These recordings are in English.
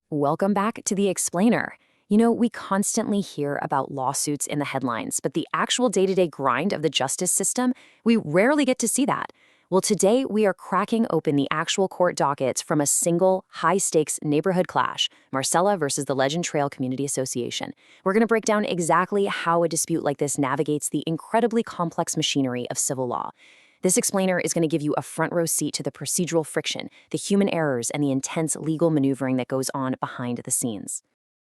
Welcome back to The Explainer. You know, we constantly hear about lawsuits in the headlines, but the actual day-to-day grind of the justice system, we rarely get to see that. Well, today we are cracking open the actual court dockets from a single high-stakes neighborhood clash, Marcella versus the Legend Trail Community Association. We're going to break down exactly how a dispute like this navigates the incredibly complex machinery of civil law. This explainer is going to give you a front-row seat to the procedural friction, the human errors, and the intense legal maneuvering that goes on behind the scenes.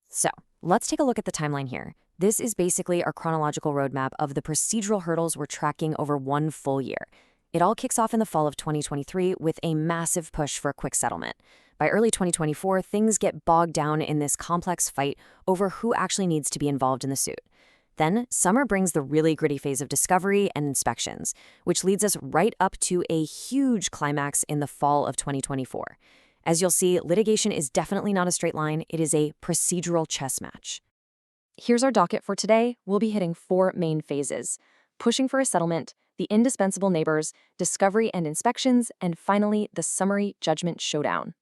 So, let's take a look at the timeline here. This is basically our chronological roadmap of the procedural hurdles we're tracking over one full year. It all kicks off in the fall of 2023 with a massive push for a quick settlement. By early 2024, things get bogged down in this complex fight over who actually needs to be involved in the suit. Then, summer brings the really gritty phase of discovery and inspections, which leads us right up to a huge climax in the fall of 2024. As you'll see, litigation is definitely not a straight line. It is a procedural chess match. Here's our docket for today. We'll be hitting 4 main phases: pushing for a settlement, the indispensable neighbors, discovery and inspections, and finally, the summary judgment showdown.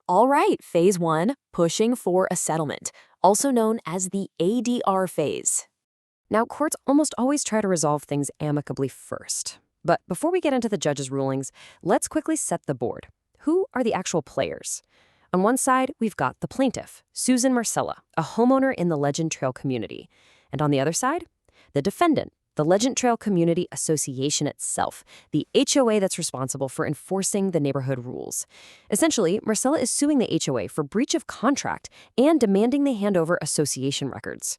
All right, phase 1, pushing for a settlement, also known as the ADR phase. Now, courts almost always try to resolve things amicably first. But before we get into the judge's rulings, let's quickly set the board. Who are the actual players? On one side, we've got the plaintiff, Susan Marcella, a homeowner in the Legend Trail community. And on the other side, the defendant, the Legend Trail Community Association itself, the HOA that's responsible for enforcing the neighborhood rules. Essentially, Marcella is suing the HOA for breach of contract and demanding they hand over association records.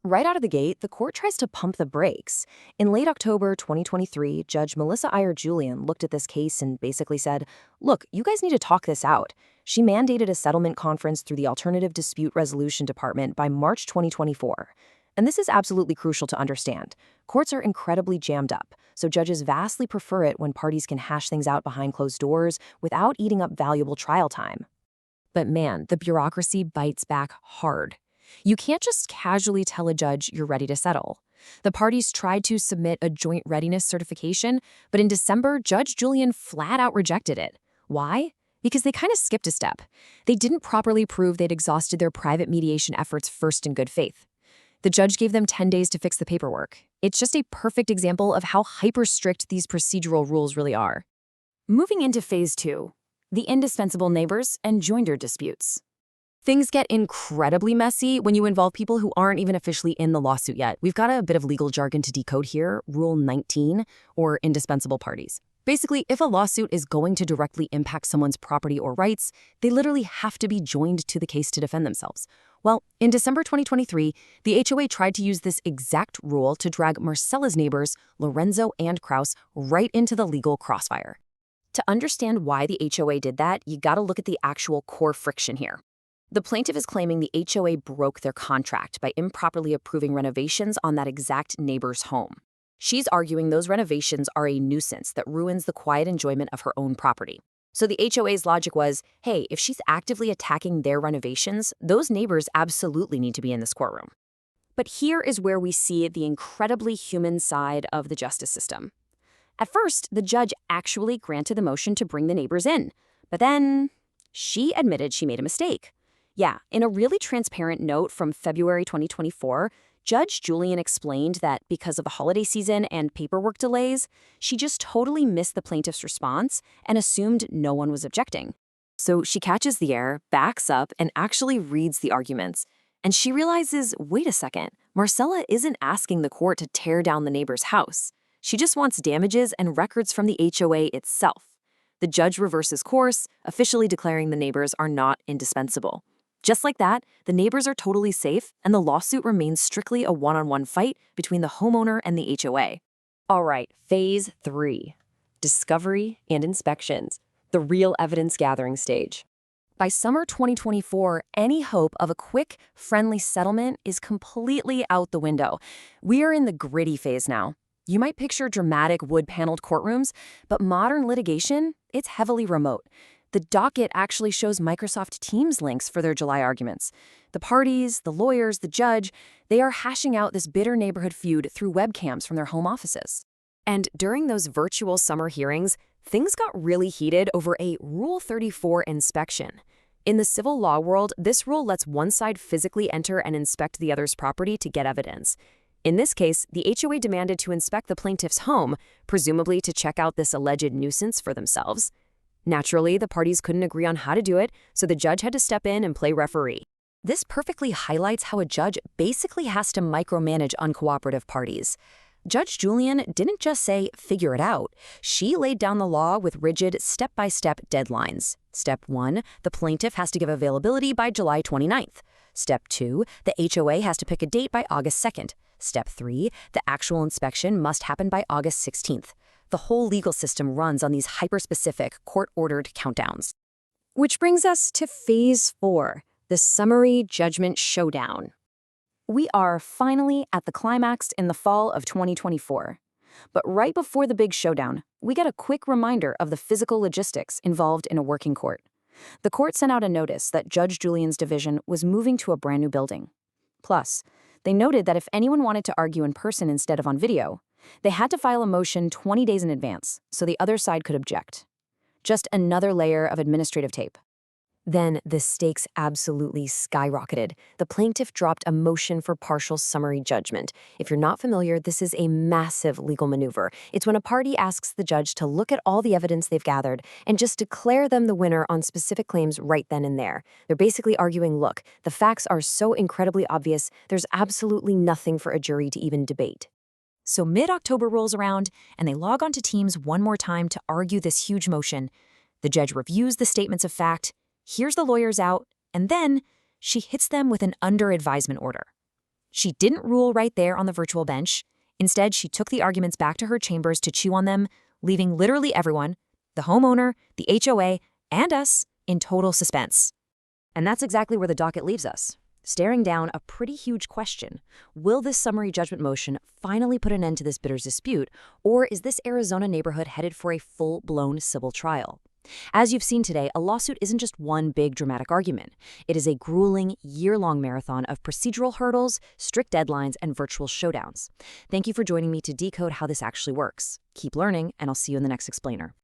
Right out of the gate, the court tries to pump the brakes. In late October 2023, Judge Melissa Iyer-Julian looked at this case and basically said, look, you guys need to talk this out. She mandated a settlement conference through the Alternative Dispute Resolution Department by March 2024. And this is absolutely crucial to understand. Courts are incredibly jammed up, so judges vastly prefer it when parties can hash things out behind closed doors without eating up valuable trial time. But man, the bureaucracy bites back hard. You can't just casually tell a judge you're ready to settle. The parties tried to submit a joint readiness certification, but in December, Judge Julian flat out rejected it. Why? Because they kind of skipped a step. They didn't properly prove they'd exhausted their private mediation efforts first in good faith. The judge gave them 10 days to fix the paperwork. It's just a perfect example of how hyper-strict these procedural rules really are. Moving into phase 2, the indispensable neighbors and joinder disputes. Things get incredibly messy when you involve people who aren't even officially in the lawsuit yet. We've got a bit of legal jargon to decode here, Rule 19, or indispensable parties. Basically, if a lawsuit is going to directly impact someone's property or rights, they literally have to be joined to the case to defend themselves. Well, in December 2023, the HOA tried to use this exact rule to drag Marcella's neighbors, Lorenzo and Kraus, right into the legal crossfire. To understand why the HOA did that, you gotta look at the actual core friction here. The plaintiff is claiming the HOA broke their contract by improperly approving renovations on that exact neighbor's home. She's arguing those renovations are a nuisance that ruins the quiet enjoyment of her own property. So the HOA's logic was, hey, if she's actively attacking their renovations, those neighbors absolutely need to be in this courtroom. But here is where we see the incredibly human side of the justice system. At first, the judge actually granted the motion to bring the neighbors in, but then she admitted she made a mistake. Yeah, in a really transparent note from February 2024, Judge Julian explained that because of the holiday season and paperwork delays, she just totally missed the plaintiff's response and assumed no one was objecting. So she catches the error, backs up, and actually reads the arguments. And she realizes, wait a second, Marcella isn't asking the court to tear down the neighbor's house. She just wants damages and records from the HOA itself. The judge reverses course, officially declaring the neighbors are not indispensable. Just like that, the neighbors are totally safe, and the lawsuit remains strictly a one-on-one fight between the homeowner and the HOA. All right, phase 3, discovery and inspections, the real evidence gathering stage. By summer 2024, any hope of a quick, friendly settlement is completely out the window. We are in the gritty phase now. You might picture dramatic wood-paneled courtrooms, but modern litigation, it's heavily remote. The docket actually shows Microsoft Teams links for their July arguments. The parties, the lawyers, the judge, they are hashing out this bitter neighborhood feud through webcams from their home offices. And during those virtual summer hearings, things got really heated over a Rule 34 inspection. In the civil law world, this rule lets one side physically enter and inspect the other's property to get evidence. In this case, the HOA demanded to inspect the plaintiff's home, presumably to check out this alleged nuisance for themselves. Naturally, the parties couldn't agree on how to do it, so the judge had to step in and play referee. This perfectly highlights how a judge basically has to micromanage uncooperative parties. Judge Julian didn't just say, figure it out. She laid down the law with rigid step-by-step deadlines. Step 1, the plaintiff has to give availability by July 29th. Step 2, the HOA has to pick a date by August 2nd. Step 3, the actual inspection must happen by August 16th. The whole legal system runs on these hyper-specific, court-ordered countdowns. Which brings us to Phase 4, the summary judgment showdown. We are finally at the climax in the fall of 2024. But right before the big showdown, we get a quick reminder of the physical logistics involved in a working court. The court sent out a notice that Judge Julian's division was moving to a brand new building. Plus, they noted that if anyone wanted to argue in person instead of on video, they had to file a motion 20 days in advance so the other side could object. Just another layer of administrative tape. Then the stakes absolutely skyrocketed. The plaintiff dropped a motion for partial summary judgment. If you're not familiar, this is a massive legal maneuver. It's when a party asks the judge to look at all the evidence they've gathered and just declare them the winner on specific claims right then and there. They're basically arguing, look, the facts are so incredibly obvious, there's absolutely nothing for a jury to even debate. So mid-October rolls around, and they log on to Teams one more time to argue this huge motion. The judge reviews the statements of fact, hears the lawyers out, and then she hits them with an under-advisement order. She didn't rule right there on the virtual bench. Instead, she took the arguments back to her chambers to chew on them, leaving literally everyone, the homeowner, the HOA, and us, in total suspense. And that's exactly where the docket leaves us, staring down a pretty huge question. Will this summary judgment motion finally put an end to this bitter dispute, or is this Arizona neighborhood headed for a full-blown civil trial? As you've seen today, a lawsuit isn't just one big dramatic argument. It is a grueling, year-long marathon of procedural hurdles, strict deadlines, and virtual showdowns. Thank you for joining me to decode how this actually works. Keep learning, and I'll see you in the next explainer.